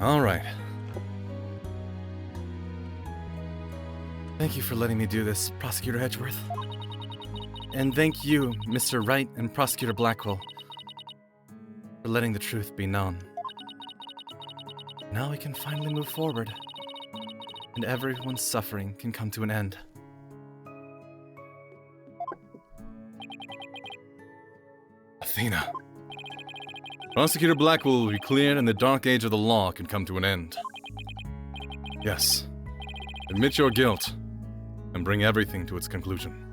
All right. Thank you for letting me do this, Prosecutor Edgeworth. And thank you, Mr. Wright and Prosecutor Blackwell, for letting the truth be known. Now we can finally move forward, and everyone's suffering can come to an end. Athena. Prosecutor Blackwell will be cleared and the dark age of the law can come to an end. Yes. Admit your guilt and bring everything to its conclusion.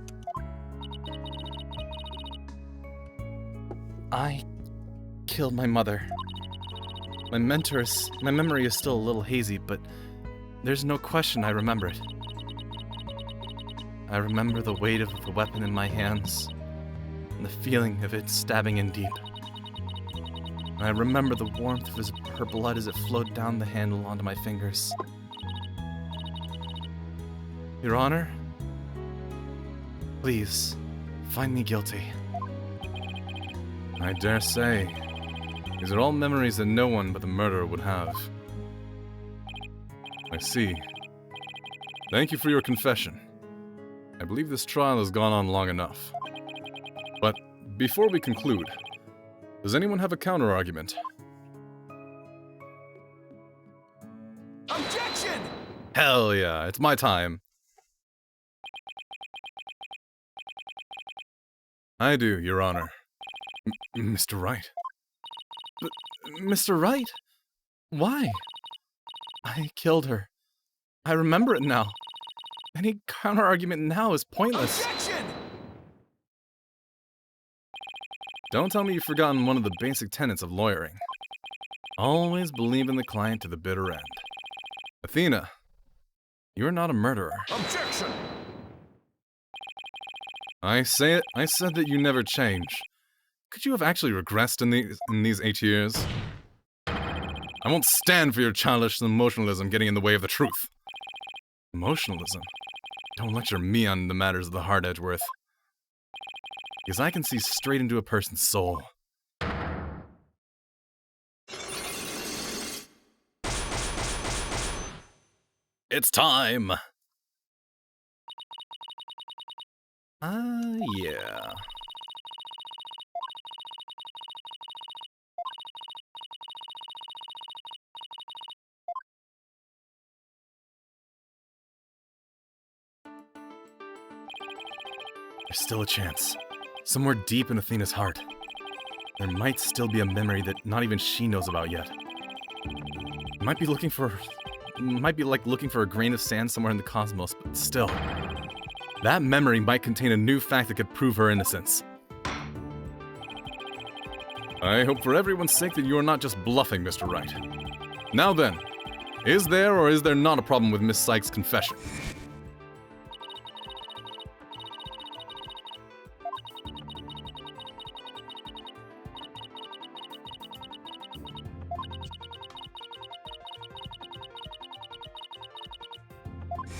I killed my mother. My memory is still a little hazy, but there's no question I remember it. I remember the weight of the weapon in my hands and the feeling of it stabbing in deep. I remember the warmth of her blood as it flowed down the handle onto my fingers. Your Honor, please, find me guilty. I dare say, these are all memories that no one but the murderer would have. I see. Thank you for your confession. I believe this trial has gone on long enough. But before we conclude, does anyone have a counter-argument? Objection! Hell yeah, it's my time. I do, Your Honor. Mr. Wright. But, Mr. Wright? Why? I killed her. I remember it now. Any counter-argument now is pointless. Objection! Don't tell me you've forgotten one of the basic tenets of lawyering. Always believe in the client to the bitter end. Athena, you're not a murderer. Objection! I said that you never change. Could you have actually regressed in these 8 years? I won't stand for your childish emotionalism getting in the way of the truth. Emotionalism? Don't lecture me on the matters of the heart, Edgeworth. Because I can see straight into a person's soul. It's time! Yeah. There's still a chance. Somewhere deep in Athena's heart. There might still be a memory that not even she knows about yet. It might be like looking for a grain of sand somewhere in the cosmos, but still. That memory might contain a new fact that could prove her innocence. I hope for everyone's sake that you are not just bluffing, Mr. Wright. Now then, is there or is there not a problem with Miss Sykes' confession?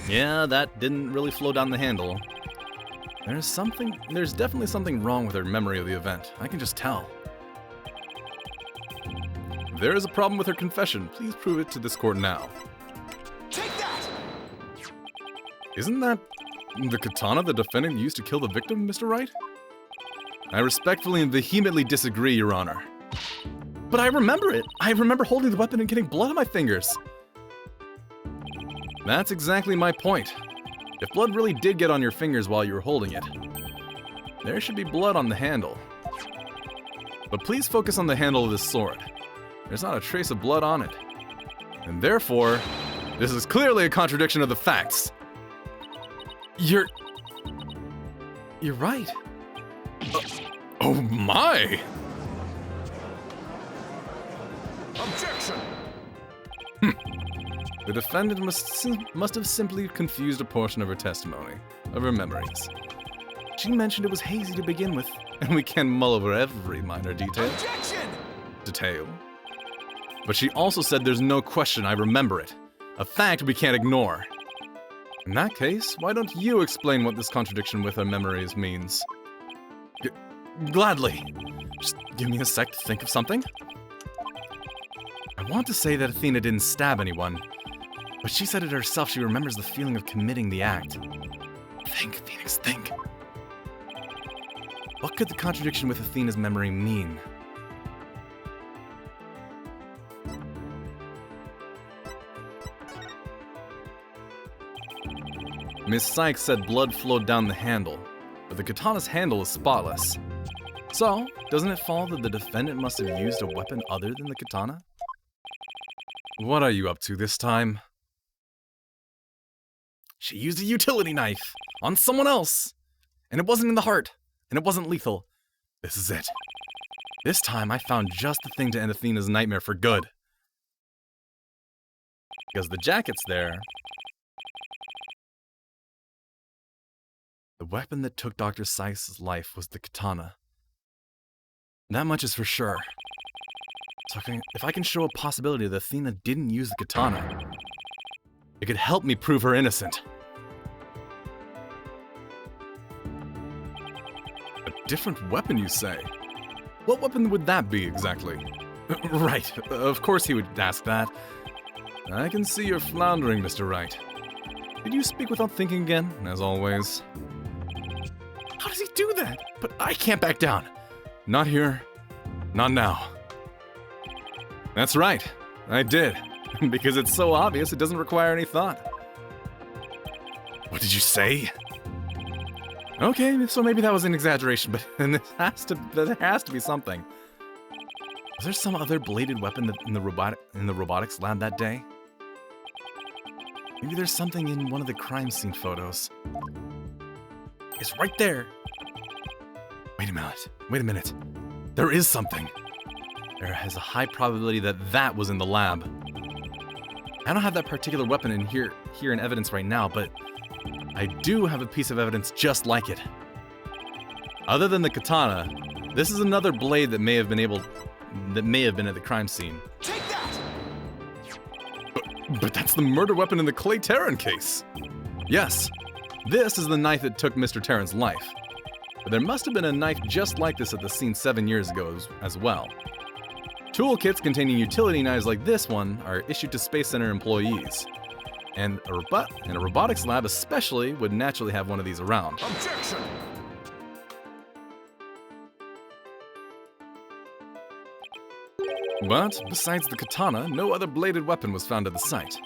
Yeah, that didn't really flow down the handle. There's definitely something wrong with her memory of the event. I can just tell. If there is a problem with her confession, please prove it to this court now. Take that! Isn't that the katana the defendant used to kill the victim, Mr. Wright? I respectfully and vehemently disagree, Your Honor. But I remember it! I remember holding the weapon and getting blood on my fingers! That's exactly my point. If blood really did get on your fingers while you were holding it, there should be blood on the handle. But please focus on the handle of this sword. There's not a trace of blood on it. And therefore, this is clearly a contradiction of the facts. You're right. Oh my! Objection! The defendant must have simply confused a portion of her testimony, of her memories. She mentioned it was hazy to begin with, and we can't mull over every minor detail. Objection! But she also said there's no question I remember it, a fact we can't ignore. In that case, why don't you explain what this contradiction with her memories means? Gladly. Just give me a sec to think of something. I want to say that Athena didn't stab anyone, but she said it herself. She remembers the feeling of committing the act. Think, Phoenix, think. What could the contradiction with Athena's memory mean? Miss Sykes said blood flowed down the handle, but the katana's handle is spotless. So, doesn't it follow that the defendant must have used a weapon other than the katana? What are you up to this time? She used a utility knife on someone else, and it wasn't in the heart, and it wasn't lethal. This is it. This time I found just the thing to end Athena's nightmare for good. Because the jacket's there. The weapon that took Dr. Sykes' life was the katana. That much is for sure. So if I can show a possibility that Athena didn't use the katana, it could help me prove her innocent. A different weapon, you say? What weapon would that be, exactly? Right, of course he would ask that. I can see you're floundering, Mr. Wright. Did you speak without thinking again, as always? How does he do that? But I can't back down. Not here. Not now. That's right. I did. Because it's so obvious it doesn't require any thought. What did you say? Okay, so maybe that was an exaggeration, but there has to be something. Was there some other bladed weapon in the robotics lab that day? Maybe there's something in one of the crime scene photos. It's right there. Wait a minute. There is something. There has a high probability that that was in the lab. I don't have that particular weapon in here in evidence right now, but I do have a piece of evidence just like it. Other than the katana, this is another blade that may have been at the crime scene. Take that! But that's the murder weapon in the Clay Terran case. Yes, this is the knife that took Mr. Terran's life. But there must have been a knife just like this at the scene 7 years ago as well. Toolkits containing utility knives like this one are issued to Space Center employees. And a robotics lab especially would naturally have one of these around. Objection! But, besides the katana, no other bladed weapon was found at the site.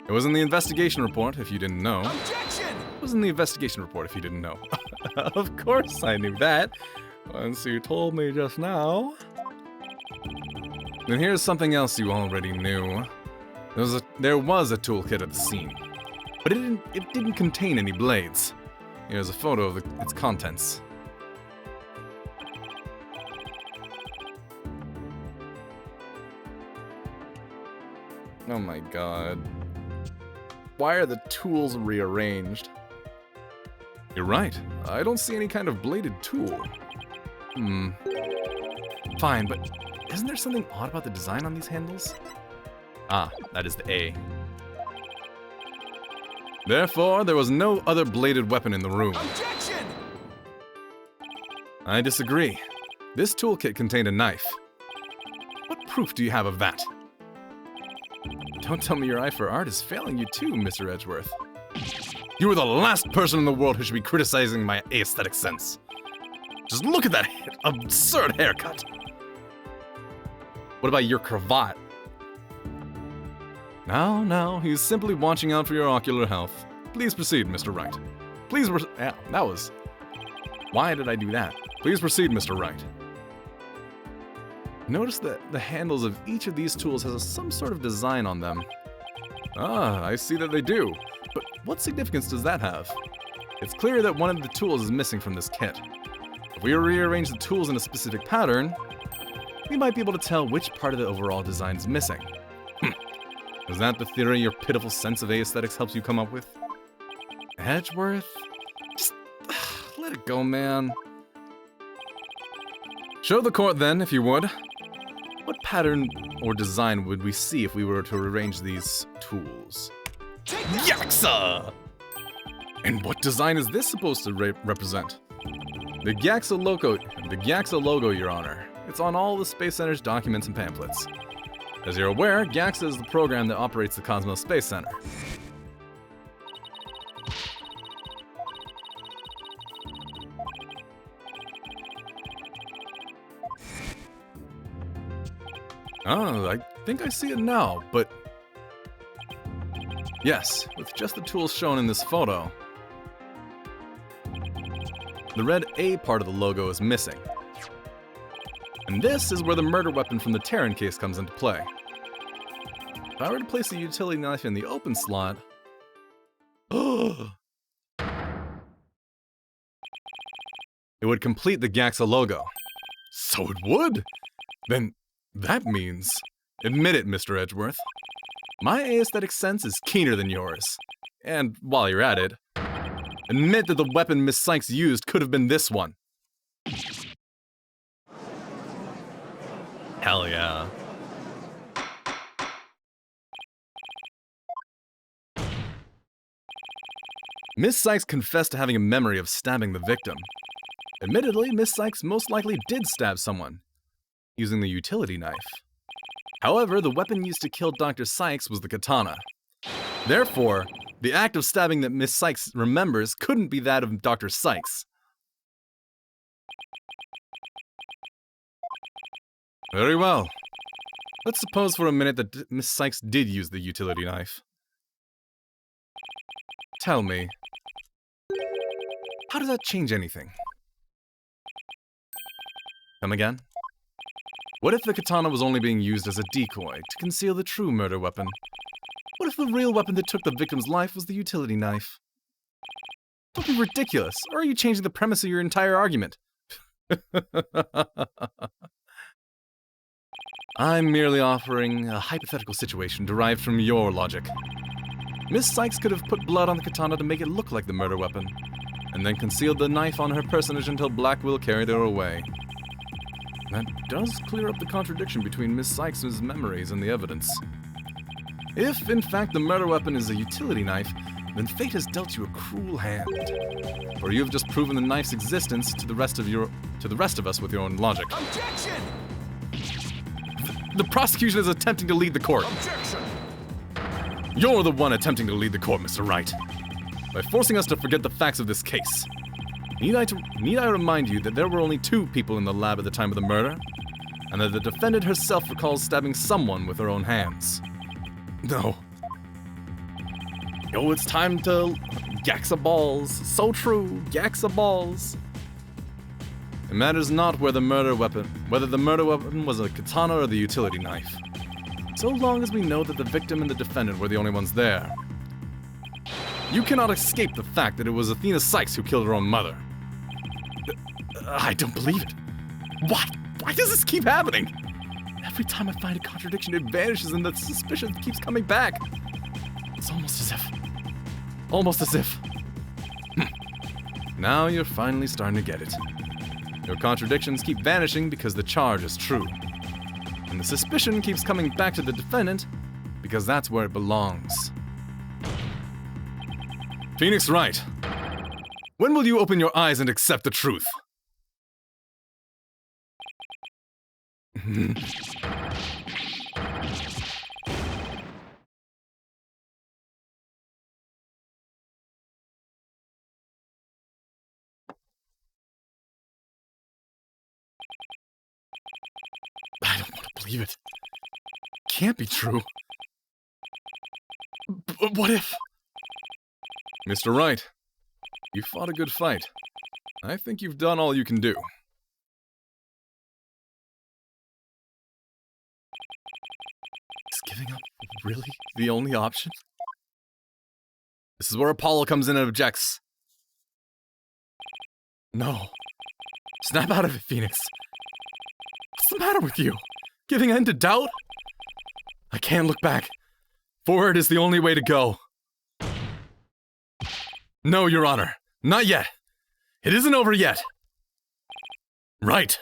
It was in the investigation report, if you didn't know. Objection! It was in the investigation report, if you didn't know. Of course I knew that, once you told me just now. And here's something else you already knew. There was a toolkit at the scene, but it didn't contain any blades. Here's a photo of its contents. Oh my god. Why are the tools rearranged? You're right. I don't see any kind of bladed tool. Fine, but isn't there something odd about the design on these handles? Ah, that is the A. Therefore, there was no other bladed weapon in the room. Objection! I disagree. This toolkit contained a knife. What proof do you have of that? Don't tell me your eye for art is failing you too, Mr. Edgeworth. You are the last person in the world who should be criticizing my aesthetic sense. Just look at that absurd haircut. What about your cravat? No, he's simply watching out for your ocular health. Please proceed, Mr. Wright. Yeah, that was... Why did I do that? Please proceed, Mr. Wright. Notice that the handles of each of these tools has some sort of design on them. Ah, I see that they do. But what significance does that have? It's clear that one of the tools is missing from this kit. If we rearrange the tools in a specific pattern, we might be able to tell which part of the overall design is missing. Is that the theory your pitiful sense of aesthetics helps you come up with? Edgeworth? Just let it go, man. Show the court then, if you would. What pattern or design would we see if we were to arrange these tools? Yaksa! And what design is this supposed to represent? The Yaksa logo, Your Honor. It's on all the Space Center's documents and pamphlets. As you're aware, GAXA is the program that operates the Cosmos Space Center. Oh, I think I see it now, but... Yes, with just the tools shown in this photo, the red A part of the logo is missing. And this is where the murder weapon from the Terran case comes into play. If I were to place the utility knife in the open slot... it would complete the GAXA logo. So it would? Then that means... Admit it, Mr. Edgeworth. My aesthetic sense is keener than yours. And while you're at it, admit that the weapon Miss Sykes used could have been this one. Hell yeah. Miss Sykes confessed to having a memory of stabbing the victim. Admittedly, Miss Sykes most likely did stab someone, using the utility knife. However, the weapon used to kill Dr. Sykes was the katana. Therefore, the act of stabbing that Miss Sykes remembers couldn't be that of Dr. Sykes. Very well. Let's suppose for a minute that Miss Sykes did use the utility knife. Tell me, how does that change anything? Come again? What if the katana was only being used as a decoy to conceal the true murder weapon? What if the real weapon that took the victim's life was the utility knife? Don't be ridiculous, or are you changing the premise of your entire argument? I'm merely offering a hypothetical situation derived from your logic. Miss Sykes could have put blood on the katana to make it look like the murder weapon, and then concealed the knife on her personage until Black Will carried her away. That does clear up the contradiction between Miss Sykes' memories and the evidence. If, in fact, the murder weapon is a utility knife, then fate has dealt you a cruel hand. For you have just proven the knife's existence to the rest of us with your own logic. Objection! The prosecution is attempting to lead the court. Objection! You're the one attempting to lead the court, Mr. Wright, by forcing us to forget the facts of this case. Need I remind you that there were only 2 people in the lab at the time of the murder, and that the defendant herself recalls stabbing someone with her own hands? No. Oh, it's time to GAXA balls. So true, GAXA balls. It matters not whether the murder weapon was a katana or the utility knife, so long as we know that the victim and the defendant were the only ones there. You cannot escape the fact that it was Athena Sykes who killed her own mother. I don't believe it. What? Why does this keep happening? Every time I find a contradiction, it vanishes and the suspicion keeps coming back. It's almost as if... Now you're finally starting to get it. Your contradictions keep vanishing because the charge is true. And the suspicion keeps coming back to the defendant because that's where it belongs. Phoenix Wright, when will you open your eyes and accept the truth? I don't want to believe it. Can't be true. But what if... Mr. Wright, you fought a good fight. I think you've done all you can do. Is giving up really the only option? This is where Apollo comes in and objects. No. Snap out of it, Phoenix. What's the matter with you? Giving in to doubt? I can't look back. Forward is the only way to go. No, Your Honor. Not yet. It isn't over yet. Right.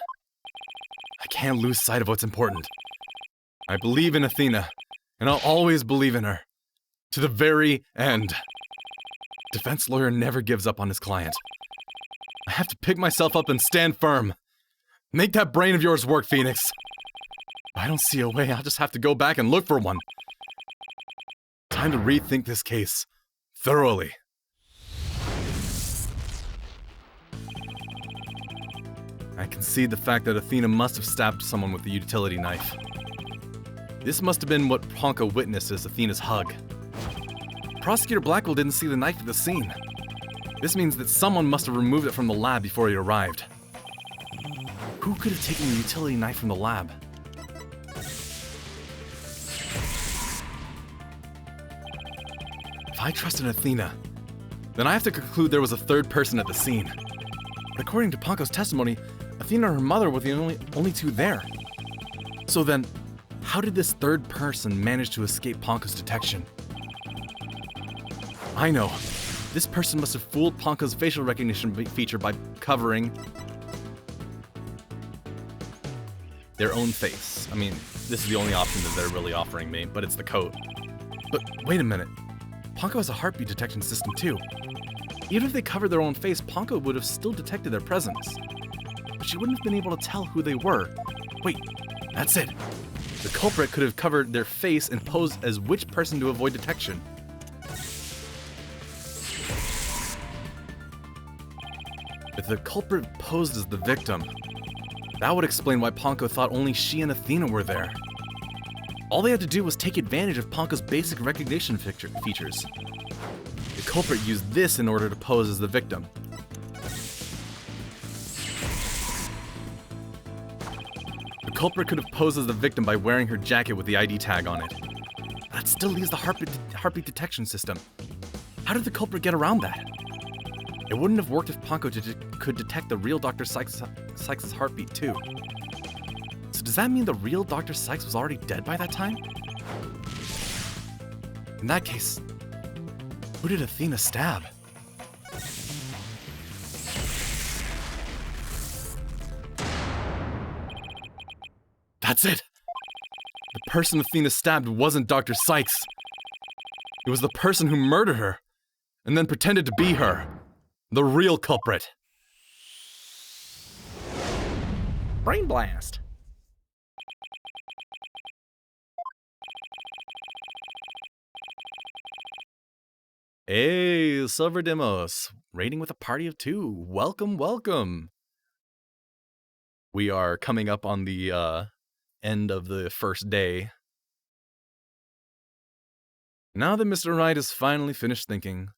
I can't lose sight of what's important. I believe in Athena, and I'll always believe in her. To the very end. Defense lawyer never gives up on his client. I have to pick myself up and stand firm. Make that brain of yours work, Phoenix. If I don't see a way, I'll just have to go back and look for one. Time to rethink this case thoroughly. I concede the fact that Athena must have stabbed someone with the utility knife. This must have been what Ponko witnessed as Athena's hug. Prosecutor Blackwell didn't see the knife at the scene. This means that someone must have removed it from the lab before he arrived. Who could have taken the utility knife from the lab? If I trusted Athena, then I have to conclude there was a third person at the scene. But according to Ponko's testimony, Athena and her mother were the only two there. So then, how did this third person manage to escape Ponko's detection? I know. This person must have fooled Ponko's facial recognition feature by covering their own face. I mean, this is the only option that they're really offering me, but it's the coat. But wait a minute. Ponko has a heartbeat detection system too. Even if they covered their own face, Ponko would have still detected their presence. But she wouldn't have been able to tell who they were. Wait, that's it. The culprit could have covered their face and posed as which person to avoid detection. If the culprit posed as the victim, that would explain why Ponko thought only she and Athena were there. All they had to do was take advantage of Ponko's basic recognition features. The culprit used this in order to pose as the victim. The culprit could have posed as the victim by wearing her jacket with the ID tag on it. That still leaves the heartbeat detection system. How did the culprit get around that? It wouldn't have worked if Ponko could detect the real Dr. Sykes' heartbeat too. So does that mean the real Dr. Sykes was already dead by that time? In that case, who did Athena stab? That's it! The person Athena stabbed wasn't Dr. Sykes. It was the person who murdered her, and then pretended to be her. The real culprit. Brain blast. Hey, Silver Demos. Rating with a party of 2. Welcome, welcome. We are coming up on the end of the first day. Now that Mr. Wright has finally finished thinking,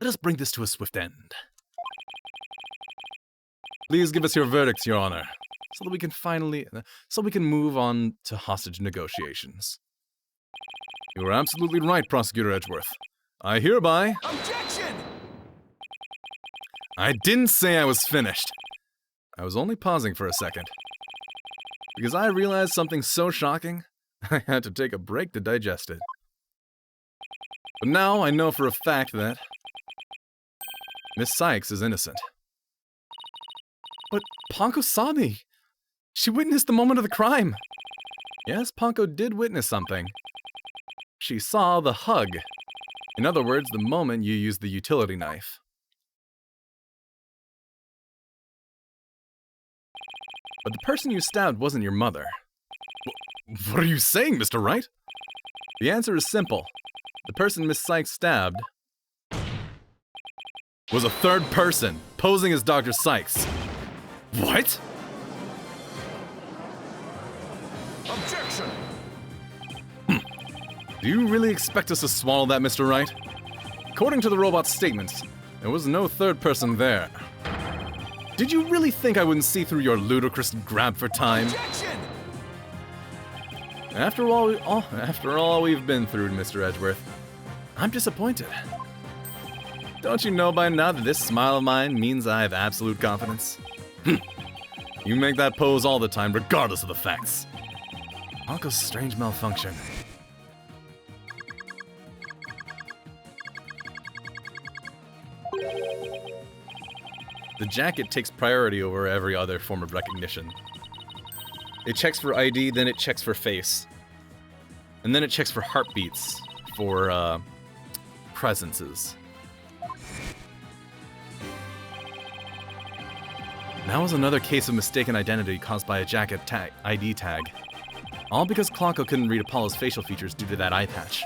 let us bring this to a swift end. Please give us your verdicts, Your Honor, so we can move on to hostage negotiations. You are absolutely right, Prosecutor Edgeworth. I hereby... Objection! I didn't say I was finished. I was only pausing for a second. Because I realized something so shocking, I had to take a break to digest it. But now I know for a fact that Miss Sykes is innocent. But Ponko saw me. She witnessed the moment of the crime. Yes, Ponko did witness something. She saw the hug. In other words, the moment you used the utility knife. But the person you stabbed wasn't your mother. What are you saying, Mr. Wright? The answer is simple. The person Miss Sykes stabbed was a third person, posing as Dr. Sykes. What? Objection! Do you really expect us to swallow that, Mr. Wright? According to the robot's statements, there was no third person there. Did you really think I wouldn't see through your ludicrous grab for time? Objection! After all we've been through, Mr. Edgeworth, I'm disappointed. Don't you know by now that this smile of mine means I have absolute confidence? You make that pose all the time, regardless of the facts. Uncle's strange malfunction. The jacket takes priority over every other form of recognition. It checks for ID, then it checks for face. And then it checks for heartbeats, for presences. That was another case of mistaken identity caused by a jacket ID tag. All because Klonko couldn't read Apollo's facial features due to that eye patch.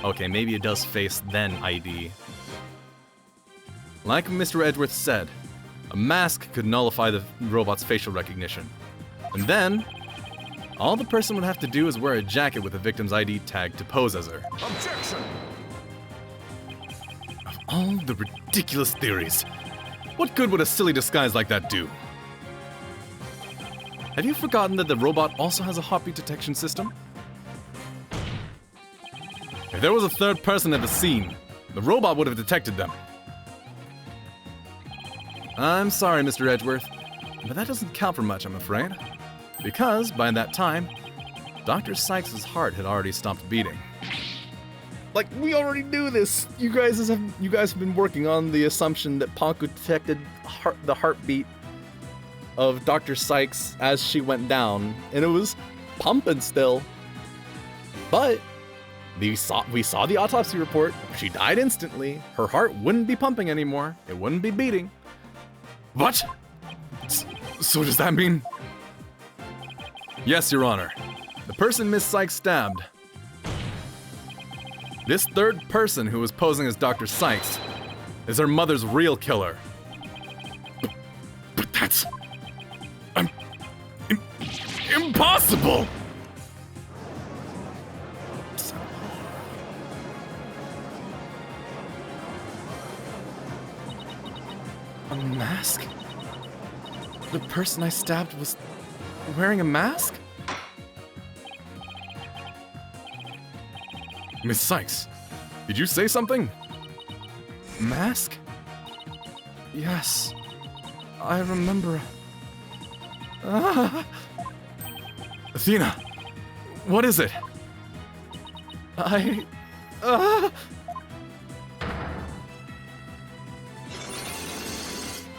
Okay, maybe it does face then ID. Like Mr. Edgeworth said, a mask could nullify the robot's facial recognition. And then, all the person would have to do is wear a jacket with the victim's ID tag to pose as her. Objection! Of all the ridiculous theories, what good would a silly disguise like that do? Have you forgotten that the robot also has a heartbeat detection system? If there was a third person at the scene, the robot would have detected them. I'm sorry, Mr. Edgeworth, but that doesn't count for much, I'm afraid. Because, by that time, Dr. Sykes' heart had already stopped beating. Like, we already knew this! You guys have been working on the assumption that Ponko detected the heartbeat of Dr. Sykes as she went down, and it was pumping still. But we saw the autopsy report. She died instantly. Her heart wouldn't be pumping anymore. It wouldn't be beating. What? So does that mean? Yes, Your Honor. The person Miss Sykes stabbed. This third person who was posing as Dr. Sykes is her mother's real killer. But that's... impossible! A mask? The person I stabbed was wearing a mask? Miss Sykes, did you say something? Mask? Yes, I remember. Athena, what is it?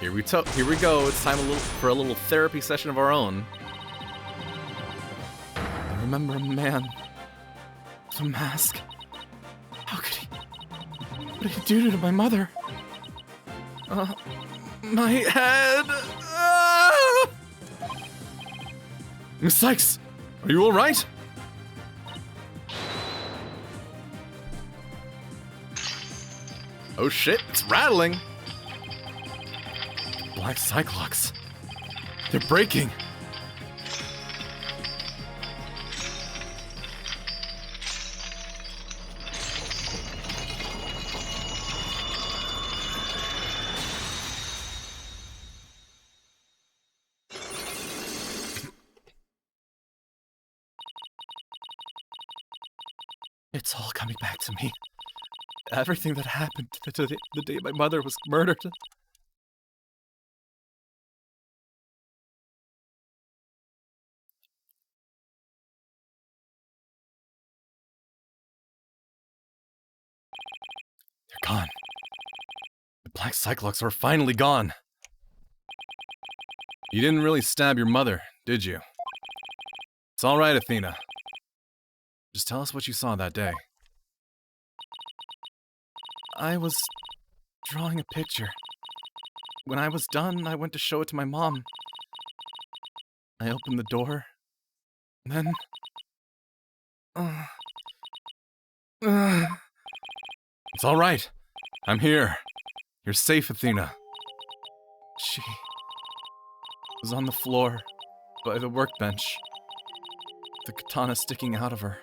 Here we go. It's time for a little therapy session of our own. I remember a man with a mask. How could he? What did he do to my mother? My head. Miss Sykes, are you all right? Oh shit! It's rattling. Black Cyclops. They're breaking. It's all coming back to me. Everything that happened the day my mother was murdered. They're gone. The Black Cyclops are finally gone. You didn't really stab your mother, did you? It's all right, Athena. Just tell us what you saw that day. I was drawing a picture. When I was done, I went to show it to my mom. I opened the door. Then... It's all right. I'm here. You're safe, Athena. She was on the floor by the workbench, the katana sticking out of her.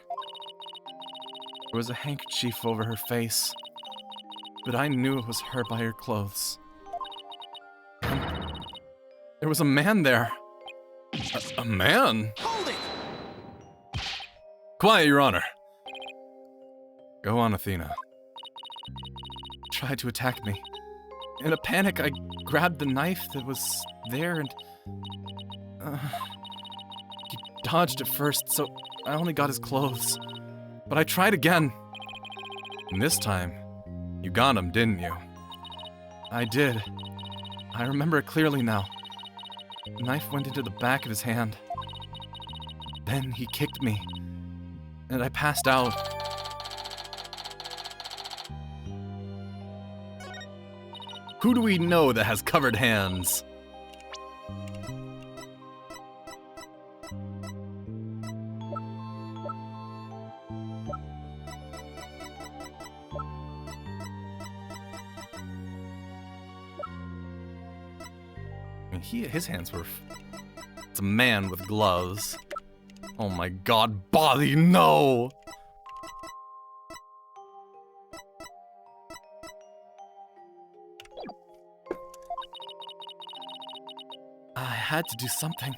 There was a handkerchief over her face, but I knew it was her by her clothes. And there was a man there. A man? Hold it! Quiet, Your Honor. Go on, Athena. Tried to attack me. In a panic, I grabbed the knife that was there and... he dodged at first, so I only got his clothes. But I tried again. And this time, you got him, didn't you? I did. I remember it clearly now. The knife went into the back of his hand. Then he kicked me, and I passed out. Who do we know that has covered hands? I mean, his hands were... It's a man with gloves. Oh my god, Bobby, no! I had to do something.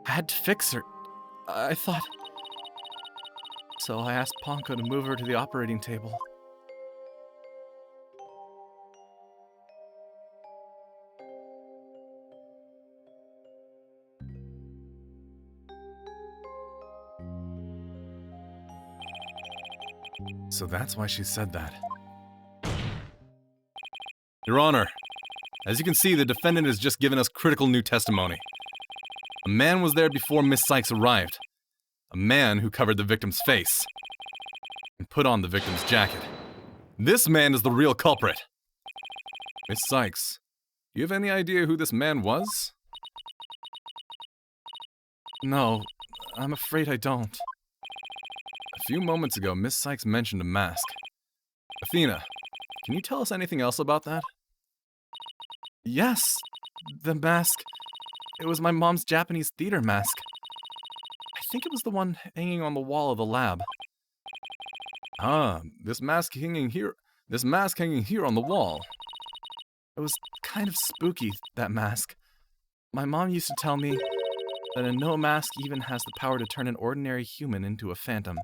I had to fix her. I thought... So I asked Ponko to move her to the operating table. So that's why she said that. Your Honor, as you can see, the defendant has just given us critical new testimony. A man was there before Miss Sykes arrived. A man who covered the victim's face and put on the victim's jacket. This man is the real culprit. Miss Sykes, do you have any idea who this man was? No, I'm afraid I don't. A few moments ago, Miss Sykes mentioned a mask. Athena, can you tell us anything else about that? Yes, the mask. It was my mom's Japanese theater mask. I think it was the one hanging on the wall of the lab. Ah, this mask hanging here on the wall. It was kind of spooky, that mask. My mom used to tell me that a no mask even has the power to turn an ordinary human into a phantom.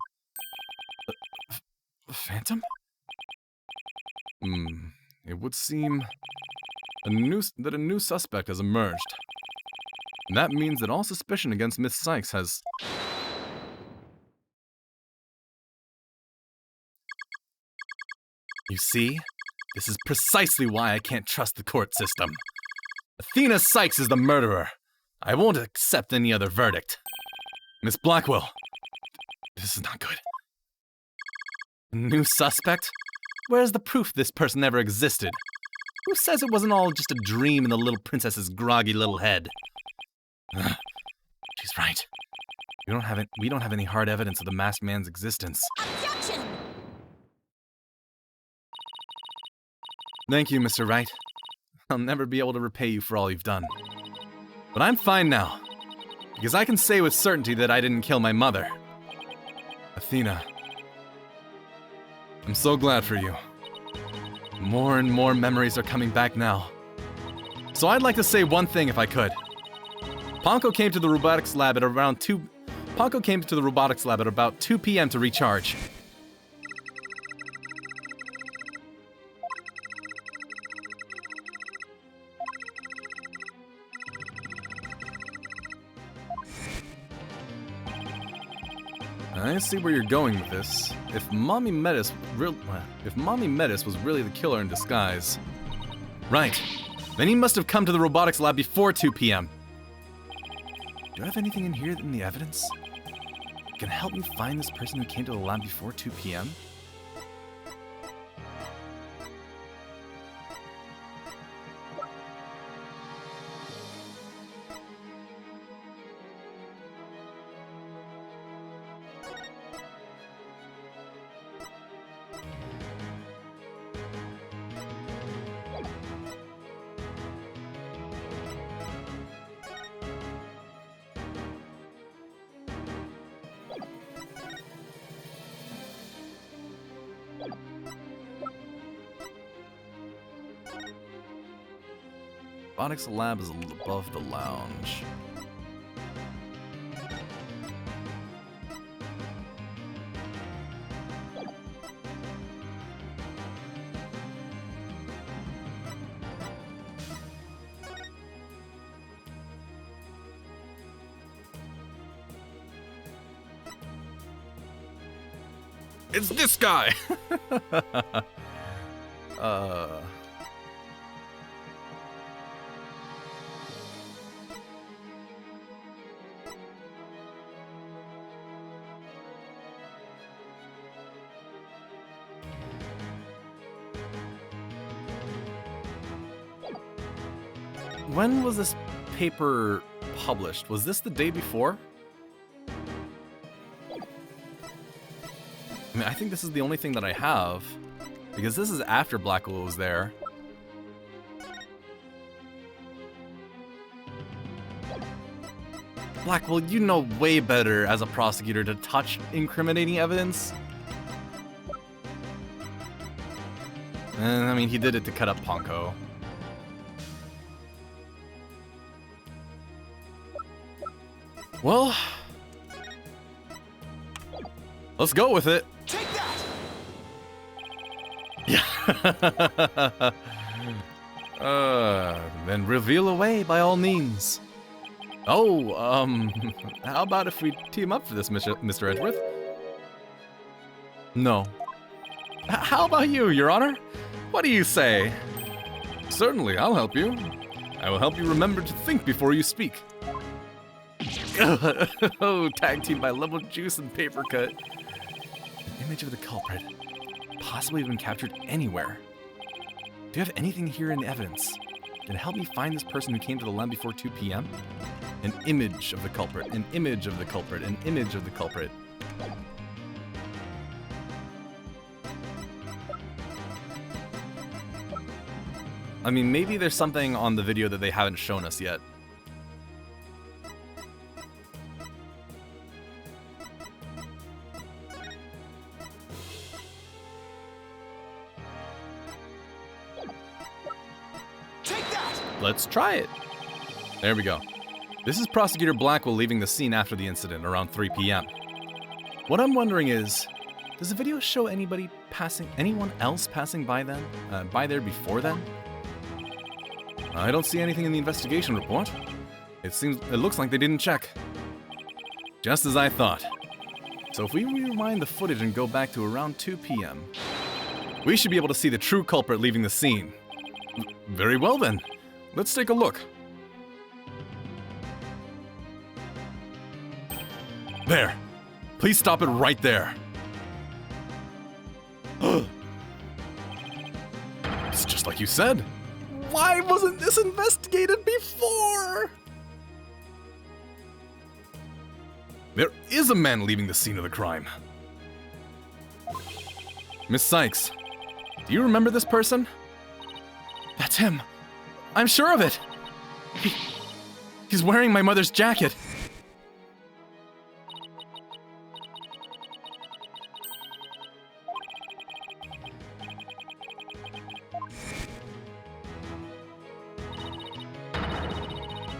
A phantom? It would seem that a new suspect has emerged. And that means that all suspicion against Miss Sykes has... You see? This is precisely why I can't trust the court system. Athena Sykes is the murderer. I won't accept any other verdict. Miss Blackwell, this is not good. A new suspect? Where's the proof this person ever existed? Who says it wasn't all just a dream in the little princess's groggy little head? She's right. We don't have any hard evidence of the masked man's existence. Objection! Thank you, Mr. Wright. I'll never be able to repay you for all you've done. But I'm fine now, because I can say with certainty that I didn't kill my mother. Athena, I'm so glad for you. More and more memories are coming back now. So I'd like to say one thing if I could. Ponko came to the robotics lab at about 2 p.m. to recharge. I see where you're going with this. If Mommy Metis was really the killer in disguise. Right. Then he must have come to the robotics lab before 2 p.m. Do you have anything in here in the evidence? Can help me find this person who came to the lab before 2 p.m.? Robotics lab is above the lounge. It's this guy! When was this paper published? Was this the day before? I mean, I think this is the only thing that I have, because this is after Blackwell was there. Blackwell, you know way better as a prosecutor to touch incriminating evidence. And, I mean, he did it to cut up Ponko. Well, let's go with it. Take that! Yeah. Then reveal away by all means. Oh, how about if we team up for this, Mr. Edgeworth? No. How about you, Your Honor? What do you say? Certainly, I'll help you. I will help you remember to think before you speak. Oh, tag team by Level Juice and Paper Cut. An image of the culprit. Possibly even captured anywhere. Do you have anything here in evidence? Can it help me find this person who came to the lab before 2 p.m.? An image of the culprit, an image of the culprit, an image of the culprit. I mean, maybe there's something on the video that they haven't shown us yet. Take that! Let's try it. There we go. This is Prosecutor Blackwell leaving the scene after the incident around 3 p.m. What I'm wondering is, does the video show anyone else passing by there before then? I don't see anything in the investigation report. It looks like they didn't check. Just as I thought. So if we rewind the footage and go back to around 2 p.m., we should be able to see the true culprit leaving the scene. Very well then. Let's take a look. There. Please stop it right there. It's just like you said. Why wasn't this investigated before? There is a man leaving the scene of the crime. Miss Sykes, do you remember this person? That's him. I'm sure of it. He's wearing my mother's jacket.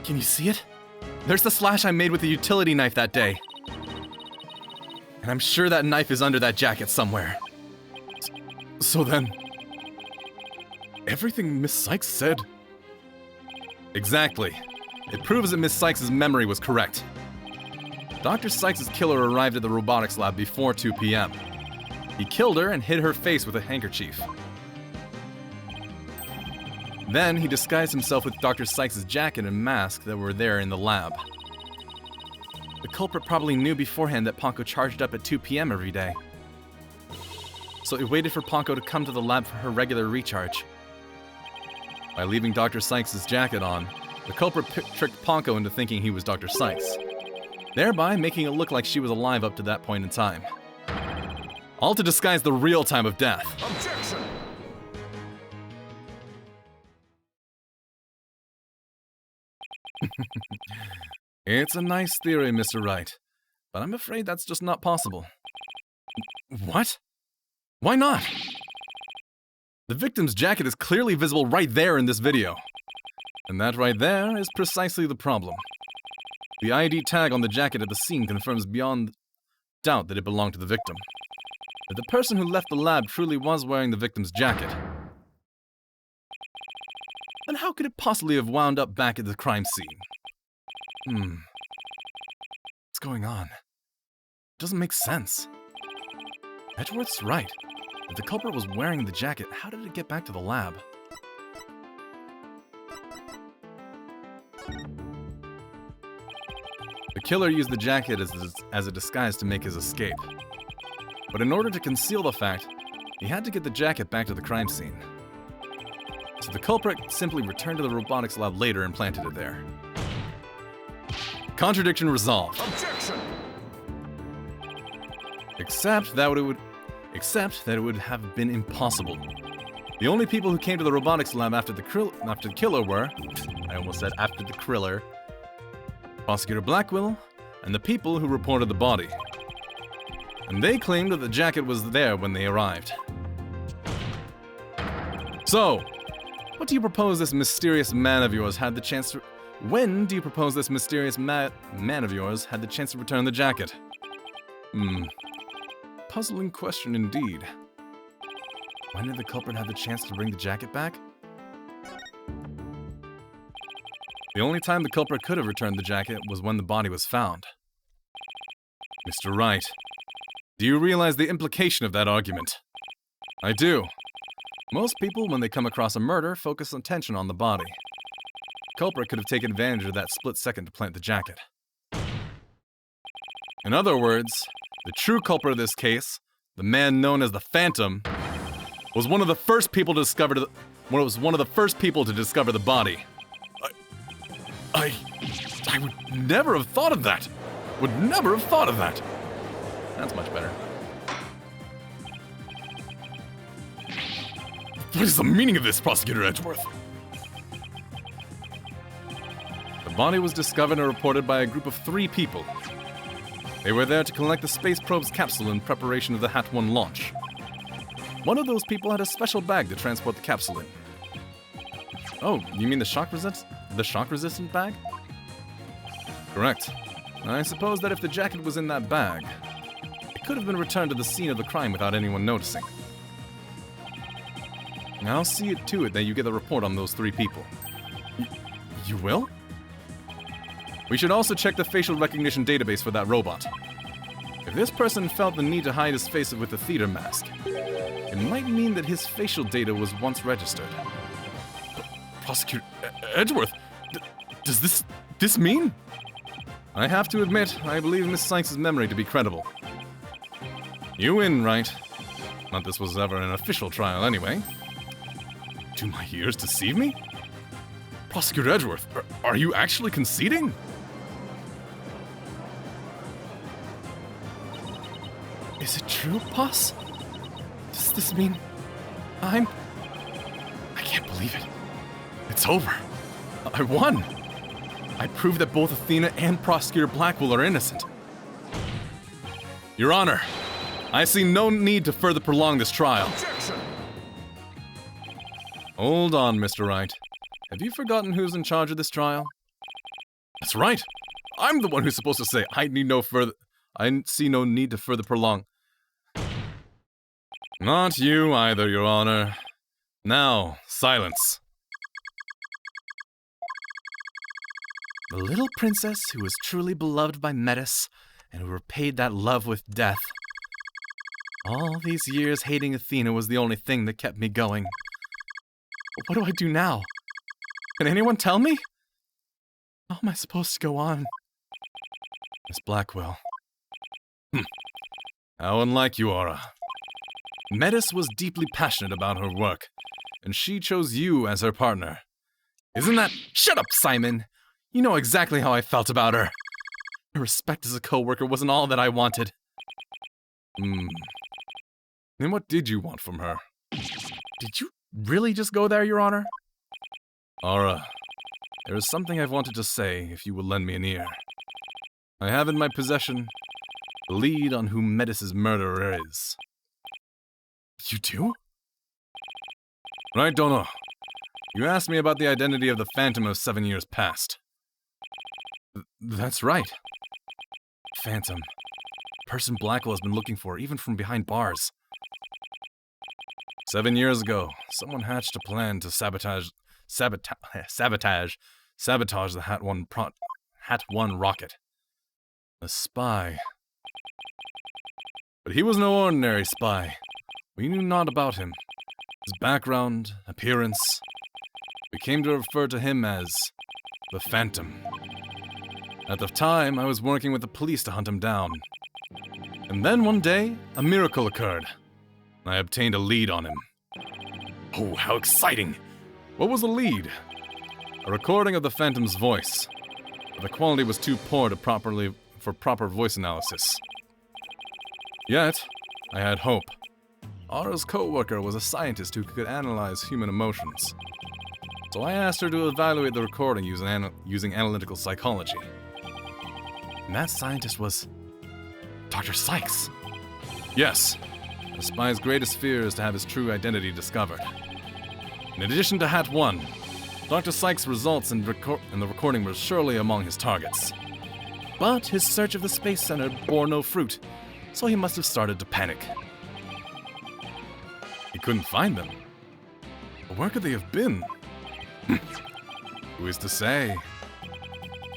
Can you see it? There's the slash I made with the utility knife that day. And I'm sure that knife is under that jacket somewhere. So then, everything Miss Sykes said. Exactly. It proves that Miss Sykes' memory was correct. Dr. Sykes' killer arrived at the robotics lab before 2 p.m. He killed her and hid her face with a handkerchief. Then he disguised himself with Dr. Sykes' jacket and mask that were there in the lab. The culprit probably knew beforehand that Ponko charged up at 2 p.m. every day. So he waited for Ponko to come to the lab for her regular recharge. By leaving Dr. Sykes' jacket on, the culprit tricked Ponko into thinking he was Dr. Sykes, thereby making it look like she was alive up to that point in time. All to disguise the real time of death. Objection! It's a nice theory, Mr. Wright, but I'm afraid that's just not possible. What? Why not? The victim's jacket is clearly visible right there in this video. And that right there is precisely the problem. The ID tag on the jacket at the scene confirms beyond doubt that it belonged to the victim. That the person who left the lab truly was wearing the victim's jacket. Then how could it possibly have wound up back at the crime scene? What's going on? It doesn't make sense. Edgeworth's right. If the culprit was wearing the jacket, how did it get back to the lab? The killer used the jacket as a disguise to make his escape. But in order to conceal the fact, he had to get the jacket back to the crime scene. So the culprit simply returned to the robotics lab later and planted it there. Contradiction resolved. Objection! Except that it would have been impossible. The only people who came to the robotics lab after the killer were... I almost said after the Kriller. Prosecutor Blackwell, and the people who reported the body. And they claimed that the jacket was there when they arrived. So, what do you propose this mysterious man of yours had the chance to... When do you propose this mysterious man of yours had the chance to return the jacket? Puzzling question indeed. When did the culprit have the chance to bring the jacket back? The only time the culprit could have returned the jacket was when the body was found. Mr. Wright, do you realize the implication of that argument? I do. Most people, when they come across a murder, focus attention on the body. The culprit could have taken advantage of that split second to plant the jacket. In other words, the true culprit of this case, the man known as the Phantom, was one of the first people to discover the body. I would never have thought of that. Would never have thought of that. That's much better. What is the meaning of this, Prosecutor Edgeworth? The body was discovered and reported by a group of 3 people. They were there to collect the space probe's capsule in preparation of the HAT-1 launch. One of those people had a special bag to transport the capsule in. Oh, you mean the shock-resistant bag? Correct. I suppose that if the jacket was in that bag, it could have been returned to the scene of the crime without anyone noticing. I'll see to it that you get a report on those 3 people. You will? We should also check the facial recognition database for that robot. If this person felt the need to hide his face with a theater mask, it might mean that his facial data was once registered. Prosecutor Edgeworth, does this mean? I have to admit, I believe Miss Sykes' memory to be credible. You win, Wright. Not this was ever an official trial anyway. Do my ears deceive me? Prosecutor Edgeworth, are you actually conceding? Is it true, boss? Does this mean I can't believe it. It's over. I won. I proved that both Athena and Prosecutor Blackwell are innocent. Your Honor, I see no need to further prolong this trial. Objection! Hold on, Mr. Wright. Have you forgotten who's in charge of this trial? That's right. I'm the one who's supposed to say I see no need to further prolong. Not you either, Your Honor. Now, silence. The little princess who was truly beloved by Metis and who repaid that love with death. All these years hating Athena was the only thing that kept me going. But what do I do now? Can anyone tell me? How am I supposed to go on? Miss Blackwell. How unlike you, Aura. Metis was deeply passionate about her work, and she chose you as her partner. Isn't that— Shut up, Simon! You know exactly how I felt about her. Her respect as a co-worker wasn't all that I wanted. Then what did you want from her? Did you really just go there, Your Honor? Aura, there is something I've wanted to say, if you will lend me an ear. I have in my possession the lead on who Metis' murderer is. You do? Right, Dono. You asked me about the identity of the Phantom of 7 years past. That's right. Phantom. Person Blackwell has been looking for, even from behind bars. 7 years ago, someone hatched a plan to sabotage the HAT-1 rocket. A spy. But he was no ordinary spy. We knew naught about him. His background, appearance. We came to refer to him as the Phantom. At the time, I was working with the police to hunt him down. And then one day, a miracle occurred. I obtained a lead on him. Oh, how exciting! What was the lead? A recording of the Phantom's voice. But the quality was too poor for proper voice analysis. Yet, I had hope. Aura's co-worker was a scientist who could analyze human emotions. So I asked her to evaluate the recording using analytical psychology. And that scientist was Dr. Sykes. Yes, the spy's greatest fear is to have his true identity discovered. In addition to Hat 1, Dr. Sykes' results in the recording were surely among his targets. But his search of the Space Center bore no fruit, so he must have started to panic. He couldn't find them. But where could they have been? Who is to say?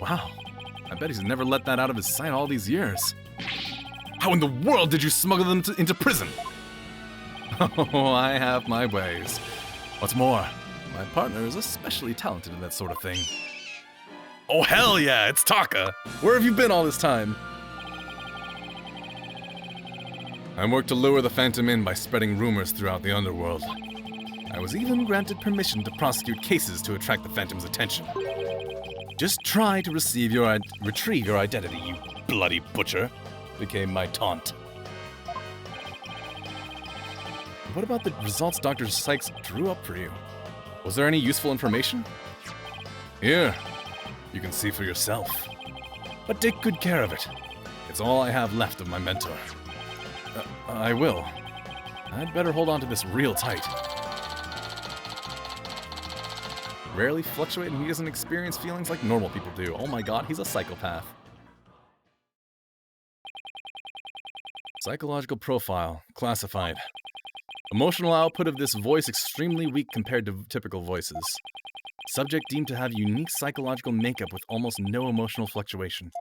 Wow, I bet he's never let that out of his sight all these years. How in the world did you smuggle them into prison? Oh, I have my ways. What's more, my partner is especially talented in that sort of thing. Oh, hell yeah, it's Taka! Where have you been all this time? I worked to lure the Phantom in by spreading rumors throughout the underworld. I was even granted permission to prosecute cases to attract the Phantom's attention. Just try to retrieve your identity, you bloody butcher, became my taunt. What about the results Dr. Sykes drew up for you? Was there any useful information? Here, you can see for yourself. But take good care of it. It's all I have left of my mentor. I will. I'd better hold on to this real tight. Rarely fluctuate and he doesn't experience feelings like normal people do. Oh my god, he's a psychopath. Psychological profile, classified. Emotional output of this voice extremely weak compared to typical voices. Subject deemed to have unique psychological makeup with almost no emotional fluctuation.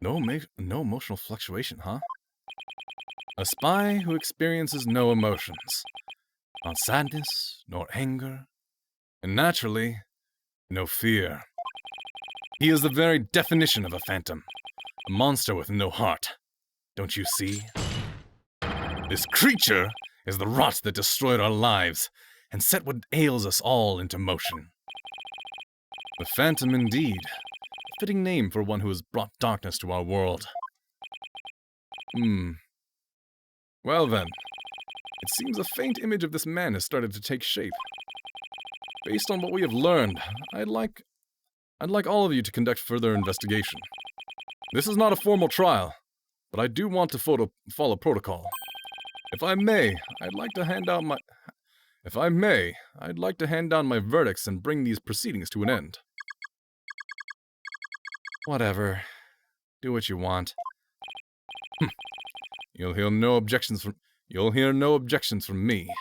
No emotional fluctuation, huh? A spy who experiences no emotions. Not sadness, nor anger, and naturally, no fear. He is the very definition of a phantom. A monster with no heart. Don't you see? This creature is the rot that destroyed our lives and set what ails us all into motion. The Phantom indeed. A fitting name for one who has brought darkness to our world. Well then, it seems a faint image of this man has started to take shape. Based on what we have learned, I'd like all of you to conduct further investigation. This is not a formal trial, but I do want to follow protocol. If I may, I'd like to hand down my verdicts and bring these proceedings to an end. Whatever. Do what you want. You'll hear no objections from me.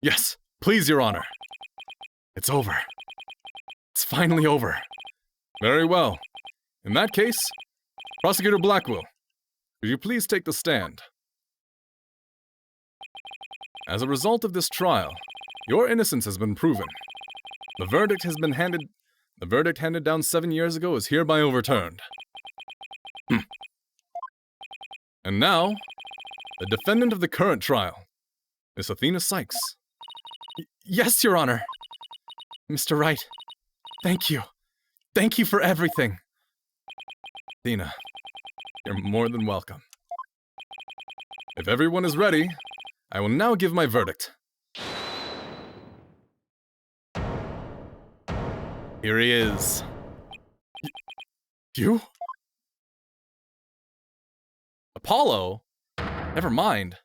Yes, please, Your Honor. It's over. It's finally over. Very well. In that case, Prosecutor Blackwell, could you please take the stand? As a result of this trial, your innocence has been proven. The verdict handed down 7 years ago is hereby overturned. And now, the defendant of the current trial, Miss Athena Sykes. Yes, Your Honor. Mr. Wright, thank you. Thank you for everything. Athena, you're more than welcome. If everyone is ready, I will now give my verdict. Here he is. You? Apollo? Never mind.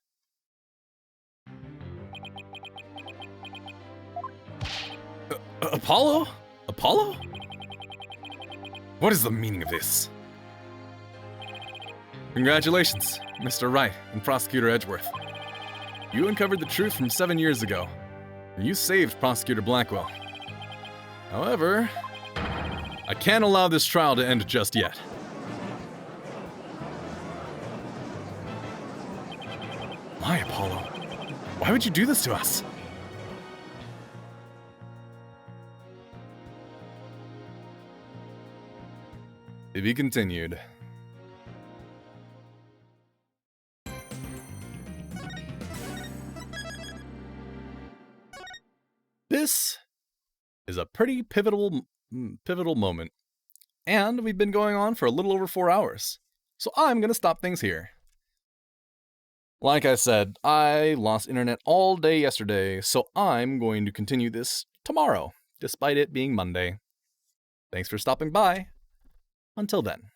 Apollo? Apollo? What is the meaning of this? Congratulations, Mr. Wright and Prosecutor Edgeworth. You uncovered the truth from 7 years ago, and you saved Prosecutor Blackwell. However, I can't allow this trial to end just yet. Why, Apollo? Why would you do this to us? To be continued. This is a pretty pivotal moment, and we've been going on for a little over 4 hours, so I'm gonna stop things here. Like I said, I lost internet all day yesterday, so I'm going to continue this tomorrow, despite it being Monday. Thanks for stopping by. Until then.